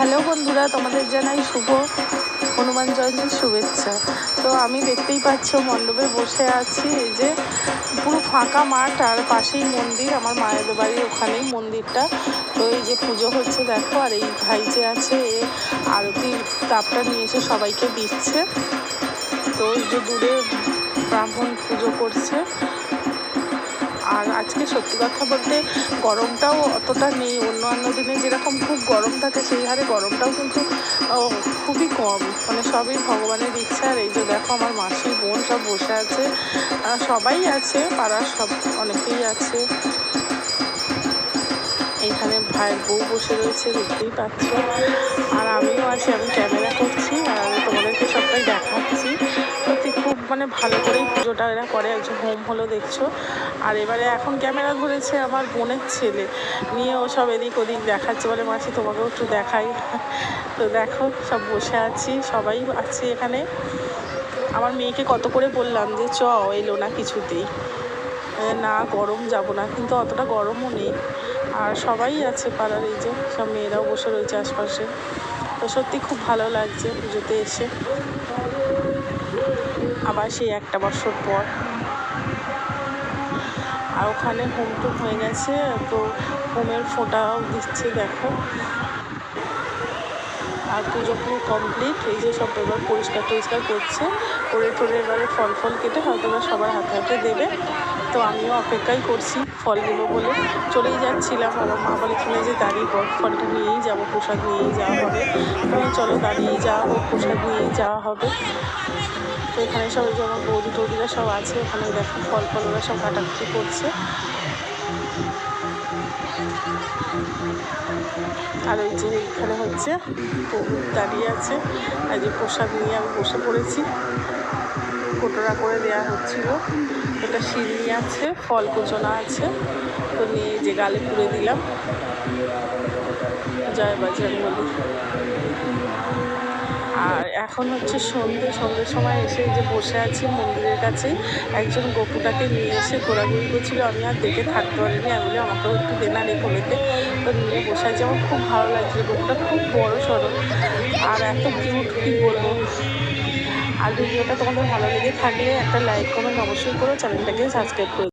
Hello বন্ধুরা, তোমাদের জানাই শুভ হনুমান জয়ন্তীর শুভেচ্ছা। তো আমি দেখতেই পাচ্ছ মণ্ডপে বসে আছি। এই যে পুরো ফাঁকা মাঠ আর পাশেই মন্দির, আমার মায়ের বাড়ির ওখানেই মন্দিরটা। তো এই যে পুজো হচ্ছে দেখো, আর এই ভাই যে আছে এ আরতির তাপটা নিয়ে এসে সবাইকে দিচ্ছে। তো এই যে দূরে ব্রাহ্মণ পুজো করছে। আর আজকে সত্যি কথা বলতে গরমটাও অতটা নেই, অন্য দিনে যেরকম খুব গরম থাকে সেই হারে গরমটাও কিন্তু খুবই কম, মানে সবই ভগবানের ইচ্ছা। আর এই যে দেখো আমার মাসি বোন সব বসে আছে, সবাই আছে, পাড়ার সব অনেকেই আছে। এইখানে ভাইয়ের বউ বসে রয়েছে, দেখতেই পাচ্ছ। আর আমিও আছি, আমি ক্যামেরা করছি আর তোমাদেরকে সবটাই দেখাচ্ছি। সত্যি খুব মানে ভালো করেই পুজোটা এরা করে। একজন হোম হলো দেখছো। আর এবারে এখন ক্যামেরা ধরেছে আমার বোনের ছেলে, নিয়ে ও সব এদিক ওদিক দেখাচ্ছে, বলে মাসি তোমাকেও একটু দেখাই। তো দেখো সব বসে আছি, সবাই আছি এখানে। আমার মেয়েকে কত করে বললাম যে এলো না কিছুতেই, না গরম যাব না, কিন্তু অতটা গরমও নেই। আর সবাই আছে পাড়ার, এই যে সব মেয়েরাও বসে রয়েছে আশপাশে। তো সত্যি খুব ভালো লাগছে পুজোতে এসে, আবার সেই একটা বছর পর। আর ওখানে হোম টুম হয়ে গেছে, তো হোমের ফোঁটাও দিচ্ছে দেখো। আর পুজো পুরো কমপ্লিট। এই যে সব এবার পরিষ্কার টরিষ্কার করছে, করে এবারে ফল কেটে হয়তো এবার সবার হাতে হাতে দেবে। তো আমিও অপেক্ষাই করছি ফলগুলো বলে, চলেই যাচ্ছিলাম। আমার মা বলে কিনে যে দাঁড়িয়ে ফলটা নিয়েই যাবো, প্রসাদ নিয়েই যাওয়া হবে। চলো দাঁড়িয়েই যাওয়া হোক, প্রসাদ নিয়েই যাওয়া হবে। তো এখানে সব যে আমার বৌদি টৌদিরা সব আছে, ওখানে দেখো ফল ওরা সব কাটাকুটি করছে। আর ওই যে এখানে হচ্ছে দাঁড়িয়ে আছে, আর যে প্রসাদ নিয়ে আমি বসে পড়েছি, কোটোরা করে দেওয়া হচ্ছিল। এটা সিঁড়ি আছে, ফল কুচনা আছে, তো নিয়ে যে গালে পুড়ে দিলাম। জয় বজরংবলী। আর এখন হচ্ছে সন্ধ্যের সময় এসে যে বসে আছি মন্দিরের কাছেই, একজন গপুটাকে নিয়ে এসে ঘোরাঘুরি করছিল। আমি আর দেখে থাকতে পারিনি, আমি বলে আমাকেও একটু দেনা রেখে নিতে। তো নিয়ে বসে আছি, আমার খুব ভালো লাগছিল। গপুটা খুব বড় সড়ো আর এত কিউট, কী বলবো। আর ভিডিওটা তোমাদের ভালো লেগে থাকলে একটা লাইক কমেন্ট অবশ্যই করো, চ্যানেলটাকে সাবস্ক্রাইব করো।